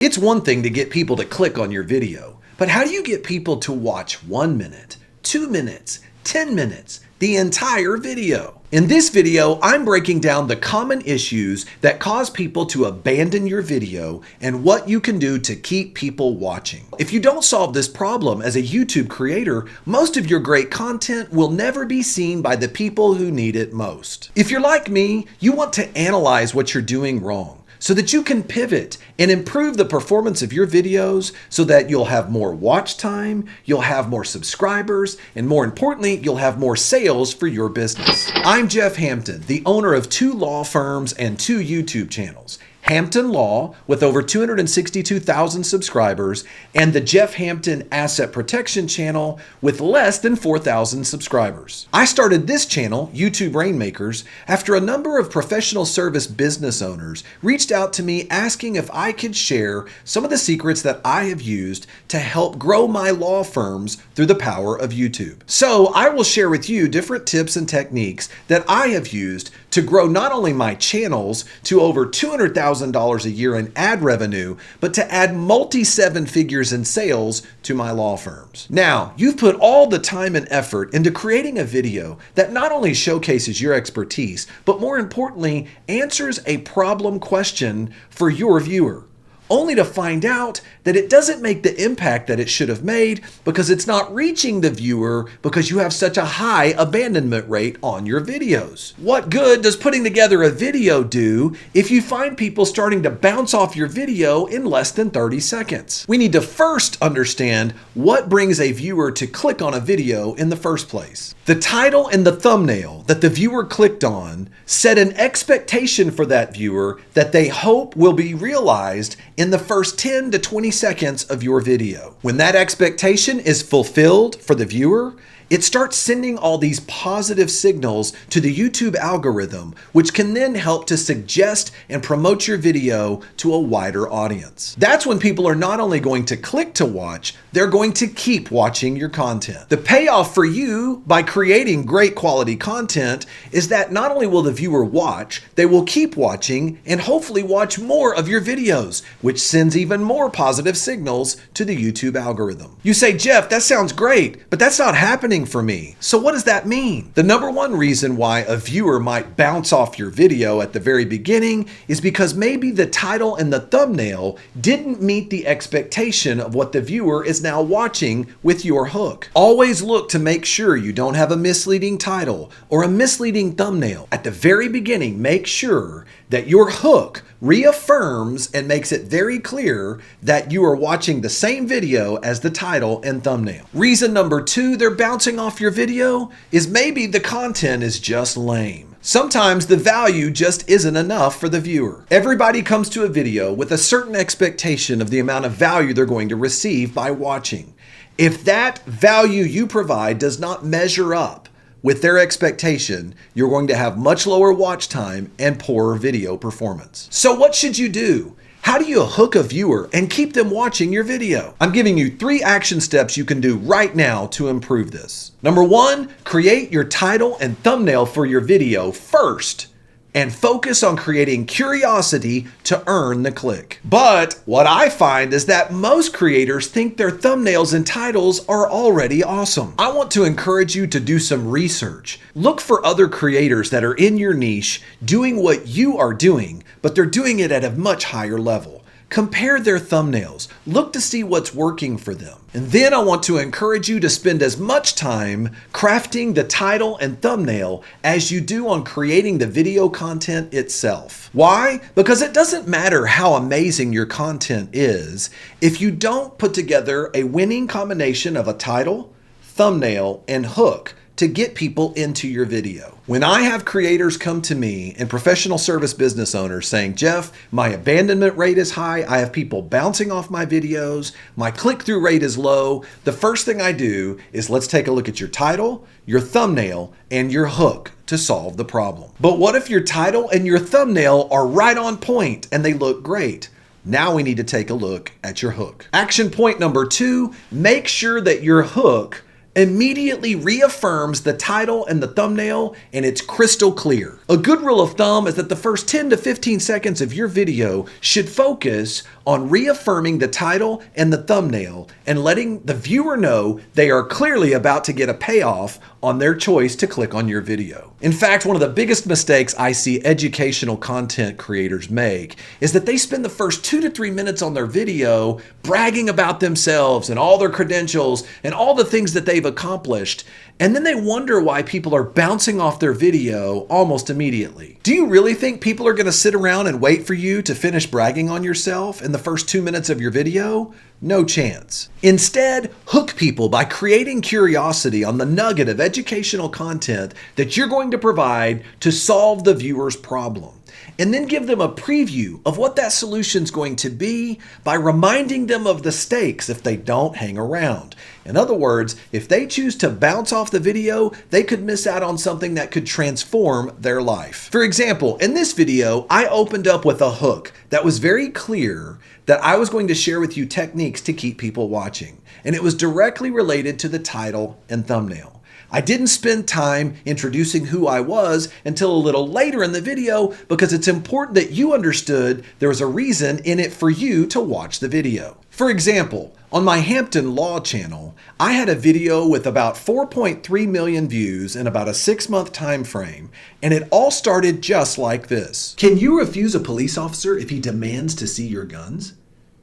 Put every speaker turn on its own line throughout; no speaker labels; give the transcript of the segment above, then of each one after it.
It's one thing to get people to click on your video, but how do you get people to watch 1 minute, 2 minutes, 10 minutes, the entire video? In this video, I'm breaking down the common issues that cause people to abandon your video and what you can do to keep people watching. If you don't solve this problem as a YouTube creator, most of your great content will never be seen by the people who need it most. If you're like me, you want to analyze what you're doing wrong, so that you can pivot and improve the performance of your videos so that you'll have more watch time, you'll have more subscribers, and more importantly, you'll have more sales for your business. I'm Jeff Hampton, the owner of 2 law firms and 2 YouTube channels. Hampton Law, with over 262,000 subscribers, and the Jeff Hampton Asset Protection channel with less than 4,000 subscribers. I started this channel, YouTube Rainmakers, after a number of professional service business owners reached out to me asking if I could share some of the secrets that I have used to help grow my law firms through the power of YouTube. So I will share with you different tips and techniques that I have used to grow not only my channels to over $200,000 a year in ad revenue, but to add multi-7 figures in sales to my law firms. Now, you've put all the time and effort into creating a video that not only showcases your expertise, but more importantly, answers a problem question for your viewer, only to find out that it doesn't make the impact that it should have made because it's not reaching the viewer because you have such a high abandonment rate on your videos. What good does putting together a video do if you find people starting to bounce off your video in less than 30 seconds? We need to first understand what brings a viewer to click on a video in the first place. The title and the thumbnail that the viewer clicked on set an expectation for that viewer that they hope will be realized in the first 10 to 20 seconds of your video. When that expectation is fulfilled for the viewer, it starts sending all these positive signals to the YouTube algorithm, which can then help to suggest and promote your video to a wider audience. That's when people are not only going to click to watch, they're going to keep watching your content. The payoff for you by creating great quality content is that not only will the viewer watch, they will keep watching and hopefully watch more of your videos, which sends even more positive signals to the YouTube algorithm. You say, Jeff, that sounds great, but that's not happening for me. So what does that mean? The number one reason why a viewer might bounce off your video at the very beginning is because maybe the title and the thumbnail didn't meet the expectation of what the viewer is now watching with your hook. Always look to make sure you don't have a misleading title or a misleading thumbnail. At the very beginning, make sure that your hook reaffirms and makes it very clear that you are watching the same video as the title and thumbnail. Reason number 2 they're bouncing off your video is maybe the content is just lame. Sometimes the value just isn't enough for the viewer. Everybody comes to a video with a certain expectation of the amount of value they're going to receive by watching. If that value you provide does not measure up with their expectation, you're going to have much lower watch time and poorer video performance. So what should you do? How do you hook a viewer and keep them watching your video? I'm giving you 3 action steps you can do right now to improve this. Number 1, create your title and thumbnail for your video first and focus on creating curiosity to earn the click. But what I find is that most creators think their thumbnails and titles are already awesome. I want to encourage you to do some research. Look for other creators that are in your niche doing what you are doing, but they're doing it at a much higher level. Compare their thumbnails. Look to see what's working for them. And then I want to encourage you to spend as much time crafting the title and thumbnail as you do on creating the video content itself. Why? Because it doesn't matter how amazing your content is if you don't put together a winning combination of a title, thumbnail, and hook to get people into your video. When I have creators come to me and professional service business owners saying, Jeff, my abandonment rate is high, I have people bouncing off my videos, my click-through rate is low, the first thing I do is let's take a look at your title, your thumbnail, and your hook to solve the problem. But what if your title and your thumbnail are right on point and they look great? Now we need to take a look at your hook. Action point number 2, make sure that your hook immediately reaffirms the title and the thumbnail, and it's crystal clear. A good rule of thumb is that the first 10 to 15 seconds of your video should focus on reaffirming the title and the thumbnail and letting the viewer know they are clearly about to get a payoff on their choice to click on your video. In fact, one of the biggest mistakes I see educational content creators make is that they spend the first 2 to 3 minutes on their video bragging about themselves and all their credentials and all the things that they've accomplished, and then they wonder why people are bouncing off their video almost immediately. Do you really think people are going to sit around and wait for you to finish bragging on yourself in the first 2 minutes of your video? No chance. Instead, hook people by creating curiosity on the nugget of educational content that you're going to provide to solve the viewer's problem. And then give them a preview of what that solution's going to be by reminding them of the stakes if they don't hang around. In other words, if they choose to bounce off the video, they could miss out on something that could transform their life. For example, in this video, I opened up with a hook that was very clear that I was going to share with you techniques to keep people watching. And it was directly related to the title and thumbnail. I didn't spend time introducing who I was until a little later in the video because it's important that you understood there was a reason in it for you to watch the video. For example, on my Hampton Law channel, I had a video with about 4.3 million views in about a 6-month time frame, and it all started just like this. Can you refuse a police officer if he demands to see your guns?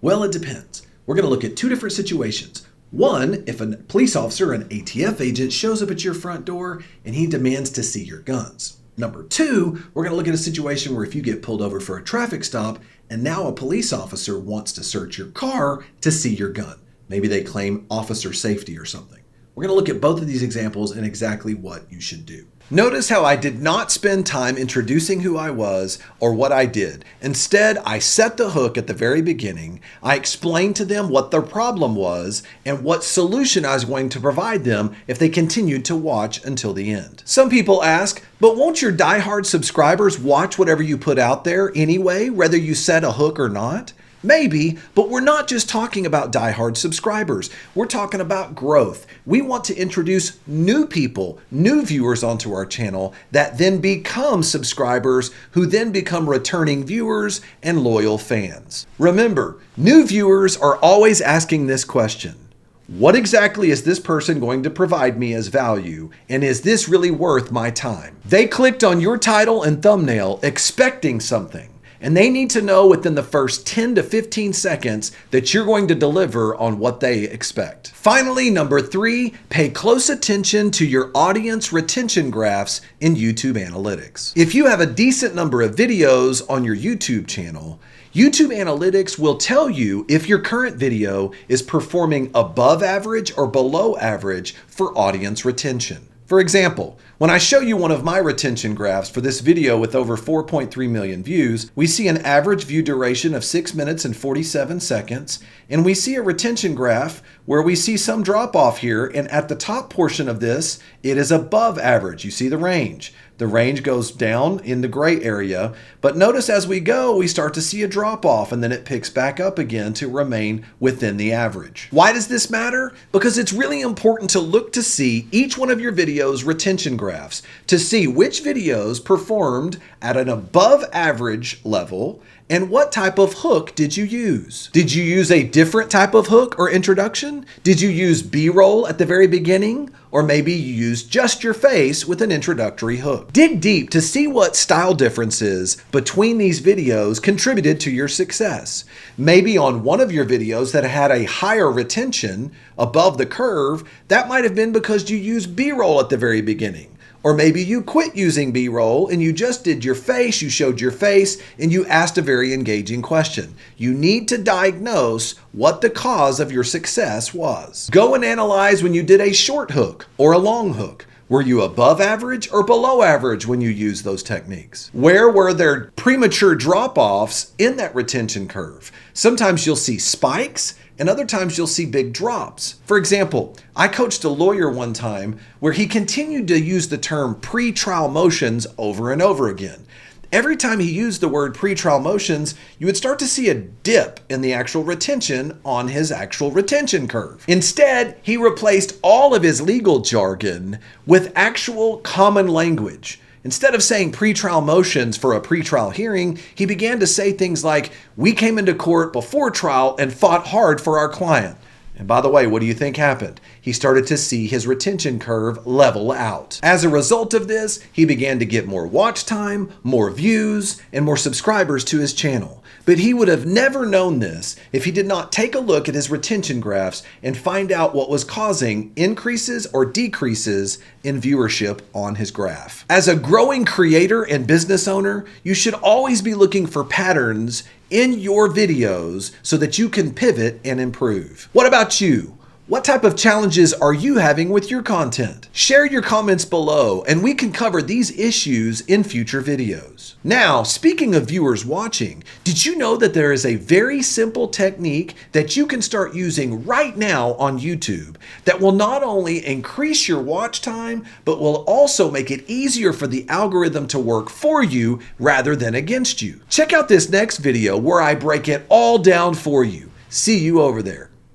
Well, it depends. We're going to look at 2 different situations. One, if a police officer or an ATF agent shows up at your front door and he demands to see your guns. Number 2, we're going to look at a situation where if you get pulled over for a traffic stop and now a police officer wants to search your car to see your gun. Maybe they claim officer safety or something. We're going to look at both of these examples and exactly what you should do. Notice how I did not spend time introducing who I was or what I did. Instead, I set the hook at the very beginning. I explained to them what their problem was and what solution I was going to provide them if they continued to watch until the end. Some people ask, but won't your diehard subscribers watch whatever you put out there anyway, whether you set a hook or not? Maybe, but we're not just talking about diehard subscribers. We're talking about growth. We want to introduce new people, new viewers onto our channel that then become subscribers who then become returning viewers and loyal fans. Remember, new viewers are always asking this question. What exactly is this person going to provide me as value, and is this really worth my time? They clicked on your title and thumbnail expecting something. And they need to know within the first 10 to 15 seconds that you're going to deliver on what they expect. Finally, number 3, pay close attention to your audience retention graphs in YouTube Analytics. If you have a decent number of videos on your YouTube channel, YouTube Analytics will tell you if your current video is performing above average or below average for audience retention. For example, when I show you one of my retention graphs for this video with over 4.3 million views, we see an average view duration of 6 minutes and 47 seconds, and we see a retention graph where we see some drop off here, and at the top portion of this, it is above average. You see the range. The range goes down in the gray area, but notice as we go, we start to see a drop off and then it picks back up again to remain within the average. Why does this matter? Because it's really important to look to see each one of your videos' retention graphs to see which videos performed at an above average level and what type of hook did you use? Did you use a different type of hook or introduction? Did you use B-roll at the very beginning? Or maybe you used just your face with an introductory hook. Dig deep to see what style differences between these videos contributed to your success. Maybe on one of your videos that had a higher retention above the curve, that might have been because you used B-roll at the very beginning. Or maybe you quit using B-roll and you just did your face, you showed your face, and you asked a very engaging question. You need to diagnose what the cause of your success was. Go and analyze when you did a short hook or a long hook. Were you above average or below average when you used those techniques? Where were there premature drop-offs in that retention curve? Sometimes you'll see spikes, and other times you'll see big drops. For example, I coached a lawyer one time where he continued to use the term pre-trial motions over and over again. every time he used the word pretrial motions, you would start to see a dip in the actual retention on his actual retention curve. Instead, he replaced all of his legal jargon with actual common language. Instead of saying pretrial motions for a pretrial hearing, he began to say things like, "We came into court before trial and fought hard for our client." And by the way, what do you think happened? He started to see his retention curve level out. As a result of this, he began to get more watch time, more views, and more subscribers to his channel. But he would have never known this if he did not take a look at his retention graphs and find out what was causing increases or decreases in viewership on his graph. As a growing creator and business owner, you should always be looking for patterns in your videos so that you can pivot and improve. What about you? What type of challenges are you having with your content? Share your comments below and we can cover these issues in future videos. Now, speaking of viewers watching, did you know that there is a very simple technique that you can start using right now on YouTube that will not only increase your watch time, but will also make it easier for the algorithm to work for you rather than against you? Check out this next video where I break it all down for you. See you over there.